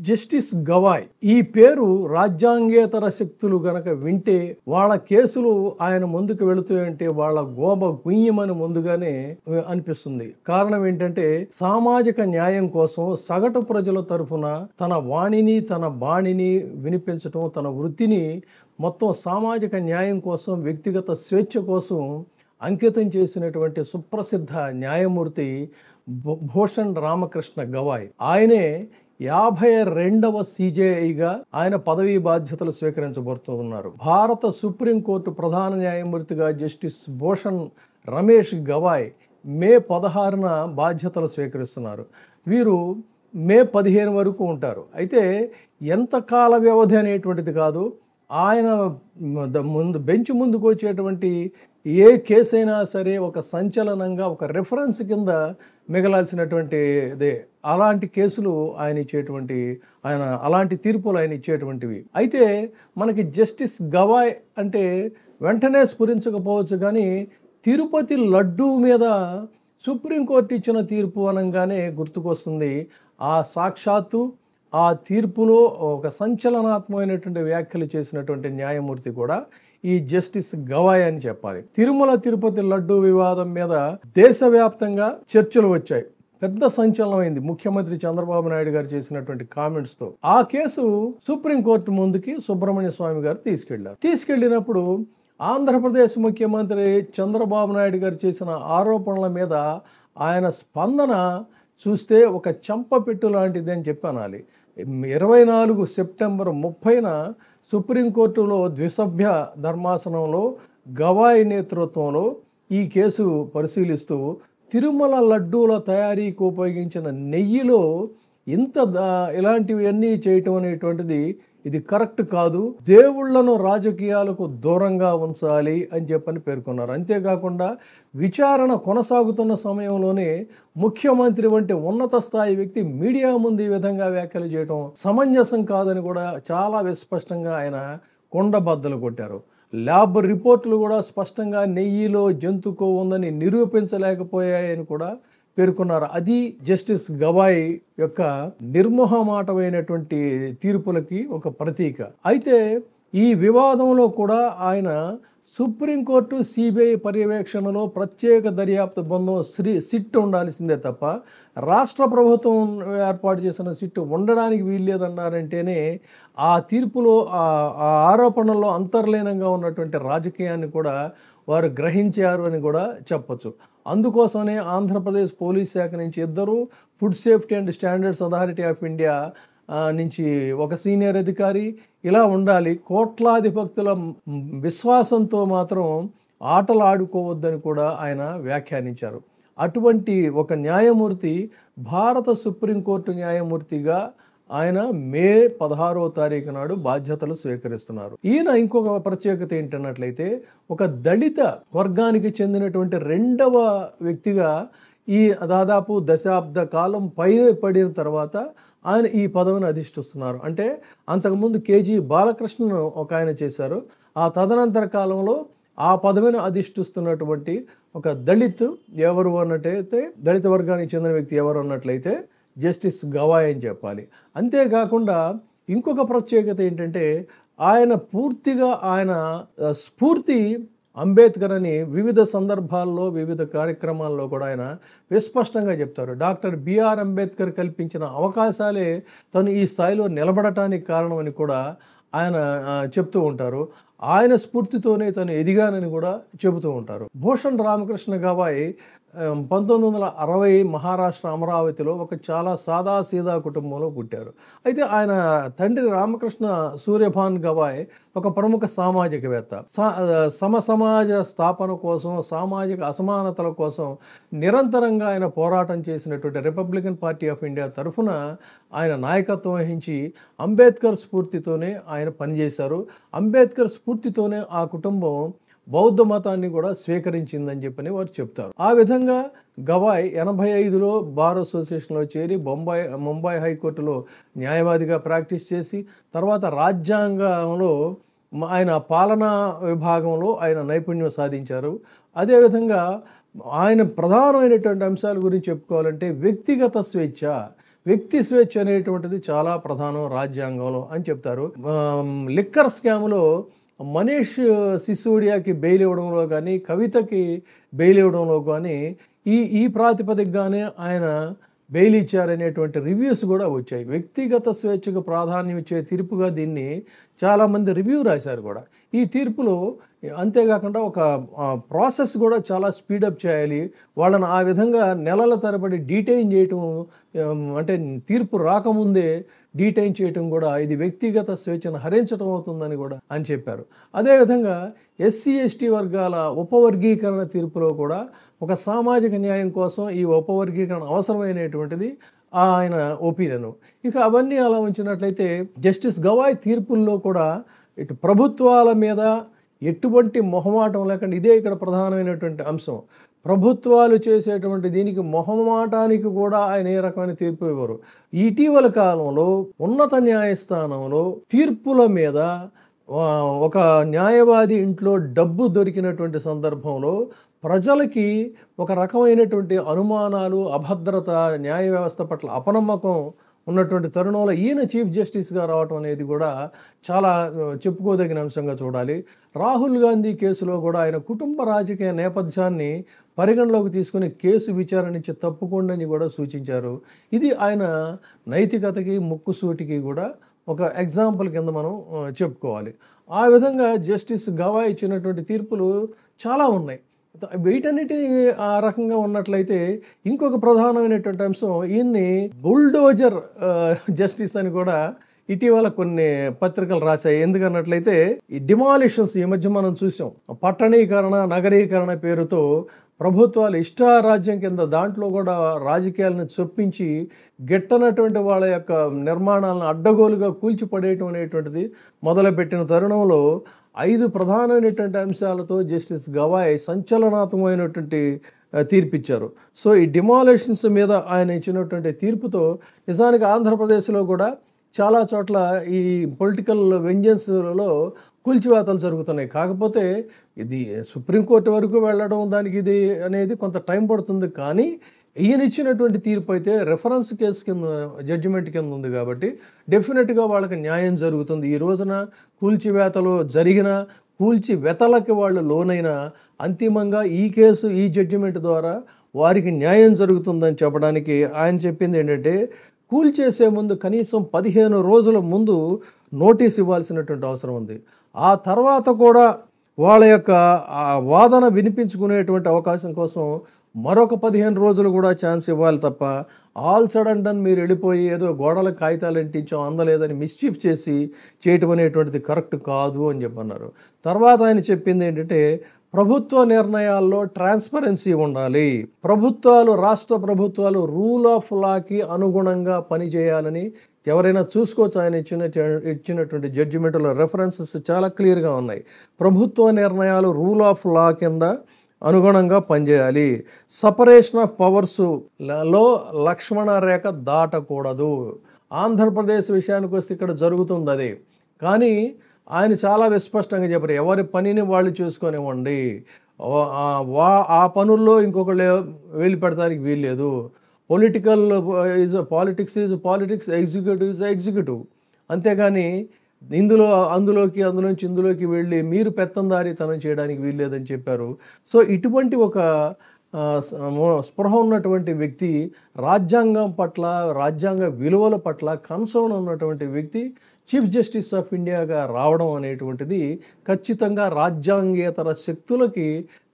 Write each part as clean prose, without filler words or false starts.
Justice Gavai ఈ పేరు రాజ్యాంగేతర శక్తులు గనక వింటే వాళ్ళ కేసులు ఆయన ముందుకు వెళుతూ అంటే వాళ్ళ గోబ గుయ్యమని ముందుగానే అనిపిస్తుంది. కారణం ఏంటంటే సామాజిక న్యాయం కోసం సగటు ప్రజల తరఫున తన వాణిని తన బాణిని వినిపించటం, తన వృత్తిని మొత్తం సామాజిక న్యాయం కోసం, వ్యక్తిగత స్వేచ్ఛ కోసం అంకితం చేసినటువంటి సుప్రసిద్ధ న్యాయమూర్తి భూషణ్ రామకృష్ణ గవాయ్. ఆయనే 52వ CJIగా ఆయన పదవీ బాధ్యతలు స్వీకరించబోతున్నారు. భారత సుప్రీంకోర్టు ప్రధాన న్యాయమూర్తిగా జస్టిస్ భూషణ్ రమేష్ గవాయ్ మే 16న బాధ్యతలు స్వీకరిస్తున్నారు. వీరు మే 15 వరకు ఉంటారు. అయితే ఎంత కాల వ్యవధి అనేటువంటిది కాదు, ఆయన బెంచ్ ముందుకు వచ్చేటువంటి ఏ కేసైనా సరే ఒక సంచలనంగా, ఒక రెఫరెన్స్ కింద మిగలాల్సినటువంటి అలాంటి కేసులు ఆయన అలాంటి తీర్పులు ఆయన ఇచ్చేటువంటివి. అయితే మనకి జస్టిస్ గవాయ్ అంటే వెంటనే స్ఫురించకపోవచ్చు, కానీ తిరుపతి లడ్డూ మీద సుప్రీంకోర్టు ఇచ్చిన తీర్పు అనగానే గుర్తుకొస్తుంది. ఆ సాక్షాత్తు ఆ తీర్పులో ఒక సంచలనాత్మకమైనటువంటి వ్యాఖ్యలు చేసినటువంటి న్యాయమూర్తి కూడా ఈ జస్టిస్ గవాయ్ అని చెప్పాలి. తిరుమల తిరుపతి లడ్డూ వివాదం మీద దేశవ్యాప్తంగా చర్చలు వచ్చాయి. పెద్ద సంచలనమైంది ముఖ్యమంత్రి చంద్రబాబు నాయుడు గారు చేసినటువంటి కామెంట్స్తో. ఆ కేసు సుప్రీంకోర్టు ముందుకి సుబ్రహ్మణ్య స్వామి గారు తీసుకెళ్లినప్పుడు ఆంధ్రప్రదేశ్ ముఖ్యమంత్రి చంద్రబాబు నాయుడు గారు చేసిన ఆరోపణల మీద ఆయన స్పందన చూస్తే ఒక చెంపపెట్టు లాంటిది అని చెప్పానాలి. 24 సెప్టెంబర్ 30న సుప్రీంకోర్టులో ద్విసభ్య ధర్మాసనంలో గవాయ్ నేతృత్వంలో ఈ కేసు పరిశీలిస్తూ తిరుమల లడ్డూల తయారీకి ఉపయోగించిన నెయ్యిలో ఇలాంటివన్నీ చేయటం అనేటువంటిది ఇది కరెక్ట్ కాదు, దేవుళ్లను రాజకీయాలకు దూరంగా ఉంచాలి అని చెప్పని పేర్కొన్నారు. అంతేకాకుండా విచారణ కొనసాగుతున్న సమయంలోనే ముఖ్యమంత్రి వంటి ఉన్నత స్థాయి వ్యక్తి మీడియా ముందు ఈ విధంగా వ్యాఖ్యలు చేయడం సమంజసం కాదని కూడా చాలా విస్పష్టంగా ఆయన కొండబద్దలు కొట్టారు. ల్యాబ్ రిపోర్టులు కూడా స్పష్టంగా నెయ్యిలో జంతుకో ఉందని నిరూపించలేకపోయాయని కూడా పేర్కొన్నారు. అది జస్టిస్ గవాయ్ యొక్క నిర్మోహమాటమైనటువంటి తీర్పులకి ఒక ప్రతీక. అయితే ఈ వివాదంలో కూడా ఆయన సుప్రీంకోర్టు CBI పర్యవేక్షణలో ప్రత్యేక దర్యాప్తు బృందం సిట్ ఉండాల్సిందే తప్ప రాష్ట్ర ప్రభుత్వం ఏర్పాటు చేసిన సిట్ ఉండడానికి వీల్లేదన్నారంటేనే ఆ తీర్పులో ఆ ఆరోపణల్లో అంతర్లీనంగా ఉన్నటువంటి రాజకీయాన్ని కూడా వారు గ్రహించారు అని కూడా చెప్పచ్చు. అందుకోసమే ఆంధ్రప్రదేశ్ పోలీస్ శాఖ నుంచి 2 food safety and standards authority of India నుంచి ఒక సీనియర్ అధికారి ఇలా ఉండాలి. కోట్లాది భక్తుల విశ్వాసంతో మాత్రం ఆటలు ఆడుకోవద్దని కూడా ఆయన వ్యాఖ్యానించారు. అటువంటి ఒక న్యాయమూర్తి భారత సుప్రీంకోర్టు న్యాయమూర్తిగా ఆయన మే 16వ తారీఖు నాడు బాధ్యతలు స్వీకరిస్తున్నారు. ఈయన ఇంకొక ప్రత్యేకత ఏంటన్నట్లయితే ఒక దళిత వర్గానికి చెందినటువంటి 2వ వ్యక్తిగా ఈ దాదాపు దశాబ్ద కాలం పడిన తర్వాత ఆయన ఈ పదవిని అధిష్టిస్తున్నారు. అంటే అంతకుముందు KG బాలకృష్ణను ఒక ఆయన చేశారు. ఆ తదనంతర కాలంలో ఆ పదవిని అధిష్టిస్తున్నటువంటి ఒక దళిత్ ఎవరు అన్నట్టయితే, దళిత వర్గానికి చెందిన వ్యక్తి ఎవరు అన్నట్లయితే జస్టిస్ గవాయ్ అని చెప్పాలి. అంతేకాకుండా ఇంకొక ప్రత్యేకత ఏంటంటే ఆయన పూర్తిగా ఆయన స్ఫూర్తి అంబేద్కర్ అని వివిధ సందర్భాల్లో వివిధ కార్యక్రమాల్లో కూడా ఆయన విస్పష్టంగా చెప్తారు. డాక్టర్ BR అంబేద్కర్ కల్పించిన అవకాశాలే తను ఈ స్థాయిలో నిలబడటానికి కారణమని కూడా ఆయన చెప్తూ ఉంటారు. ఆయన స్ఫూర్తితోనే తను ఎదిగానని కూడా చెబుతూ ఉంటారు. భూషణ్ రామకృష్ణ గవాయ్ 1960 మహారాష్ట్ర అమరావతిలో ఒక చాలా సాదాసీదా కుటుంబంలో పుట్టారు. అయితే ఆయన తండ్రి రామకృష్ణ సూర్యభాన్ గవాయ్ ఒక ప్రముఖ సామాజికవేత్త. సమాజ స్థాపన కోసం, సామాజిక అసమానతల కోసం నిరంతరంగా ఆయన పోరాటం చేసినటువంటి రిపబ్లికన్ పార్టీ ఆఫ్ ఇండియా తరఫున ఆయన నాయకత్వం వహించి అంబేద్కర్ స్ఫూర్తితోనే ఆయన పనిచేశారు. అంబేద్కర్ స్ఫూర్తితోనే ఆ కుటుంబం బౌద్ధ మతాన్ని కూడా స్వీకరించిందని చెప్పని వారు చెప్తారు. ఆ విధంగా గవాయ్ 85లో బార్ అసోసియేషన్లో చేరి ముంబై హైకోర్టులో న్యాయవాదిగా ప్రాక్టీస్ చేసి తర్వాత రాజ్యాంగంలో ఆయన పాలనా విభాగంలో ఆయన నైపుణ్యం సాధించారు. అదేవిధంగా ఆయన ప్రధానమైనటువంటి అంశాల గురించి చెప్పుకోవాలంటే వ్యక్తిగత స్వేచ్ఛ, వ్యక్తి స్వేచ్ఛ అనేటువంటిది చాలా ప్రధానం రాజ్యాంగంలో అని చెప్తారు. లిక్కర్ స్కామ్లో మనీష్ సిసోడియాకి బెయిల్ ఇవ్వడంలో కానీ, కవితకి బెయిల్ ఇవ్వడంలో కానీ ఈ ప్రాతిపదికగానే ఆయన బెయిల్ ఇచ్చారనేటువంటి రివ్యూస్ కూడా వచ్చాయి. వ్యక్తిగత స్వేచ్ఛకు ప్రాధాన్యం ఇచ్చే తీర్పుగా దీన్ని చాలామంది రివ్యూ రాశారు కూడా. ఈ తీర్పులో అంతేకాకుండా ఒక ప్రాసెస్ కూడా చాలా స్పీడప్ చేయాలి, వాళ్ళని ఆ విధంగా నెలల తరబడి డీటైన్ చేయటం, అంటే తీర్పు రాకముందే డీటైన్ చేయటం కూడా ఇది వ్యక్తిగత స్వేచ్ఛను హరించడం అవుతుందని కూడా అని చెప్పారు. అదేవిధంగా ఎస్సీ ఎస్టీ వర్గాల ఉపవర్గీకరణ తీర్పులో కూడా ఒక సామాజిక న్యాయం కోసం ఈ ఉపవర్గీకరణ అవసరమైనటువంటిది ఆయన ఒపీనియన్. ఇక అవన్నీ అలా ఉంచినట్లయితే జస్టిస్ గవాయ్ తీర్పుల్లో కూడా ఇటు ప్రభుత్వాల మీద ఎటువంటి మొహమాటం లేకుండా, ఇదే ఇక్కడ ప్రధానమైనటువంటి అంశం, ప్రభుత్వాలు చేసేటువంటి దీనికి మొహమాటానికి కూడా ఆయన ఏ రకమైన తీర్పు ఇవ్వరు. ఇటీవల కాలంలో ఉన్నత న్యాయస్థానంలో తీర్పుల మీద ఒక న్యాయవాది ఇంట్లో డబ్బు దొరికినటువంటి సందర్భంలో ప్రజలకి ఒక రకమైనటువంటి అనుమానాలు, అభద్రత, న్యాయ వ్యవస్థ పట్ల అపనమ్మకం ఉన్నటువంటి తరుణంలో ఈయన చీఫ్ జస్టిస్గా రావటం అనేది కూడా చాలా చెప్పుకోదగిన అంశంగా చూడాలి. రాహుల్ గాంధీ కేసులో కూడా ఆయన కుటుంబ రాజకీయ నేపథ్యాన్ని పరిగణలోకి తీసుకుని కేసు విచారణ నుంచి తప్పుకోండి కూడా సూచించారు. ఇది ఆయన నైతికతకి, ముక్కుసూటికి కూడా ఒక ఎగ్జాంపుల్ కింద మనం చెప్పుకోవాలి. ఆ విధంగా జస్టిస్ గవాయ్ ఇచ్చినటువంటి తీర్పులు చాలా ఉన్నాయి. వీటన్నిటిని ఆ రకంగా ఉన్నట్లయితే ఇంకొక ప్రధానమైనటువంటి అంశం, ఈయన్ని బుల్డోజర్ జస్టిస్ అని కూడా ఇటీవల కొన్ని పత్రికలు రాశాయి. ఎందుకన్నట్లయితే ఈ డిమాలిషన్స్ ఈ మధ్య మనం చూసాం, పట్టణీకరణ, నగరీకరణ పేరుతో ప్రభుత్వాలు ఇష్టారాజ్యం కింద దాంట్లో కూడా రాజకీయాలను చొప్పించి గిట్టనటువంటి వాళ్ళ యొక్క నిర్మాణాలను అడ్డగోలుగా కూల్చిపడేయటం అనేటువంటిది మొదలుపెట్టిన తరుణంలో 5 ప్రధానమైనటువంటి అంశాలతో జస్టిస్ గవాయ్ సంచలనాత్మకమైనటువంటి తీర్పిచ్చారు. సో ఈ డిమాలిషన్స్ మీద ఆయన ఇచ్చినటువంటి తీర్పుతో నిజానికి ఆంధ్రప్రదేశ్లో కూడా చాలా చోట్ల ఈ పొలిటికల్ వెంజెన్స్లలో కూల్చివేతలు జరుగుతున్నాయి. కాకపోతే ఇది సుప్రీంకోర్టు వరకు వెళ్ళడం దానికి ఇది అనేది కొంత టైం పడుతుంది. కానీ ఈయన ఇచ్చినటువంటి తీర్పు అయితే రెఫరెన్స్ కేసు కింద, జడ్జిమెంట్ కింద ఉంది కాబట్టి డెఫినెట్గా వాళ్ళకి న్యాయం జరుగుతుంది. ఈ రోజున కూల్చివేతలు జరిగిన, కూల్చివేతలకి వాళ్ళు లోనైన, అంతిమంగా ఈ కేసు, ఈ జడ్జిమెంట్ ద్వారా వారికి న్యాయం జరుగుతుందని చెప్పడానికి ఆయన చెప్పింది ఏంటంటే, కూల్చేసే ముందు కనీసం 15 రోజుల ముందు నోటీస్ ఇవ్వాల్సినటువంటి అవసరం ఉంది. ఆ తర్వాత కూడా వాళ్ళ యొక్క వాదన వినిపించుకునేటువంటి అవకాశం కోసం మరొక 15 రోజులు కూడా ఛాన్స్ ఇవ్వాలి తప్ప ఆల్ సడన్ డన్ మీరు వెళ్ళిపోయి ఏదో గోడల కాగితాలు అంటించాం, అందలేదని మిస్చీఫ్ చేసి చేయటం అనేటువంటిది కరెక్ట్ కాదు అని చెప్పన్నారు. తర్వాత ఆయన చెప్పింది ఏంటంటే, ప్రభుత్వ నిర్ణయాల్లో ట్రాన్స్పరెన్సీ ఉండాలి, ప్రభుత్వాలు, రాష్ట్ర ప్రభుత్వాలు రూల్ ఆఫ్ లాకి అనుగుణంగా పనిచేయాలని ఎవరైనా చూసుకోవచ్చు. ఆయన ఇచ్చినటువంటి జడ్జిమెంట్లో రెఫరెన్సెస్ చాలా క్లియర్గా ఉన్నాయి. ప్రభుత్వ నిర్ణయాలు రూల్ ఆఫ్ లా కింద అనుగుణంగా పనిచేయాలి, సపరేషన్ ఆఫ్ పవర్స్లో లక్ష్మణ రేఖ దాటకూడదు. ఆంధ్రప్రదేశ్ విషయానికి వస్తే ఇక్కడ జరుగుతుంది అదే. కానీ ఆయన చాలా విస్పష్టంగా చెప్పారు, ఎవరి పనిని వాళ్ళు చేసుకొనివ్వండి, ఆ పనుల్లో ఇంకొకళ్ళు వేలు పెడతానికి వీల్లేదు. Politics is politics, executive is executive. అంతేగాని అందులోంచి ఇందులోకి వెళ్ళి మీరు పెత్తందారితనం చేయడానికి వీల్లేదని చెప్పారు. సో ఇటువంటి ఒక స్పృహ ఉన్నటువంటి వ్యక్తి, రాజ్యాంగం పట్ల, రాజ్యాంగ విలువల పట్ల కన్సర్న్ ఉన్నటువంటి వ్యక్తి చీఫ్ జస్టిస్ ఆఫ్ ఇండియాగా రావడం అనేటువంటిది ఖచ్చితంగా రాజ్యాంగేతర శక్తులకి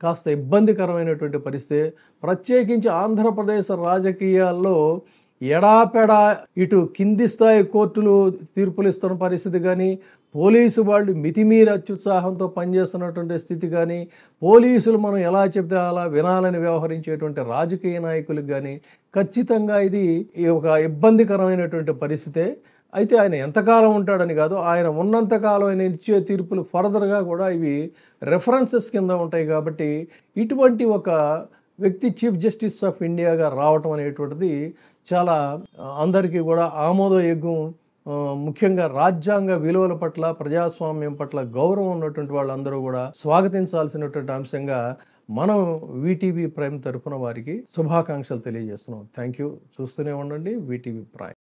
కాస్త ఇబ్బందికరమైనటువంటి పరిస్థితి. ప్రత్యేకించి ఆంధ్రప్రదేశ్ రాజకీయాల్లో ఎడాపెడా ఇటు కింది స్థాయి కోర్టులు తీర్పులు ఇస్తున్న పరిస్థితి కానీ, పోలీసు వాళ్ళు మితిమీరి అత్యుత్సాహంతో పనిచేస్తున్నటువంటి స్థితి కానీ, పోలీసులు మనం ఎలా చెప్తే అలా వినాలని వ్యవహరించేటువంటి రాజకీయ నాయకులకు కానీ ఖచ్చితంగా ఇది ఒక ఇబ్బందికరమైనటువంటి పరిస్థితే. అయితే ఆయన ఎంతకాలం ఉంటాడని కాదు, ఆయన ఉన్నంతకాలం ఆయన ఇచ్చే తీర్పులు ఫర్దర్గా కూడా ఇవి రెఫరెన్సెస్ కింద ఉంటాయి. కాబట్టి ఇటువంటి ఒక వ్యక్తి చీఫ్ జస్టిస్ ఆఫ్ ఇండియాగా రావటం అనేటువంటిది చాలా అందరికీ కూడా ఆమోదయోగ్యం. ముఖ్యంగా రాజ్యాంగ విలువల పట్ల, ప్రజాస్వామ్యం పట్ల గౌరవం ఉన్నటువంటి వాళ్ళందరూ కూడా స్వాగతించాల్సినటువంటి అంశంగా మనం వీటీవీ ప్రైమ్ తరఫున వారికి శుభాకాంక్షలు తెలియజేస్తున్నాం. Thank you. చూస్తూనే ఉండండి వీటీవీ ప్రైమ్.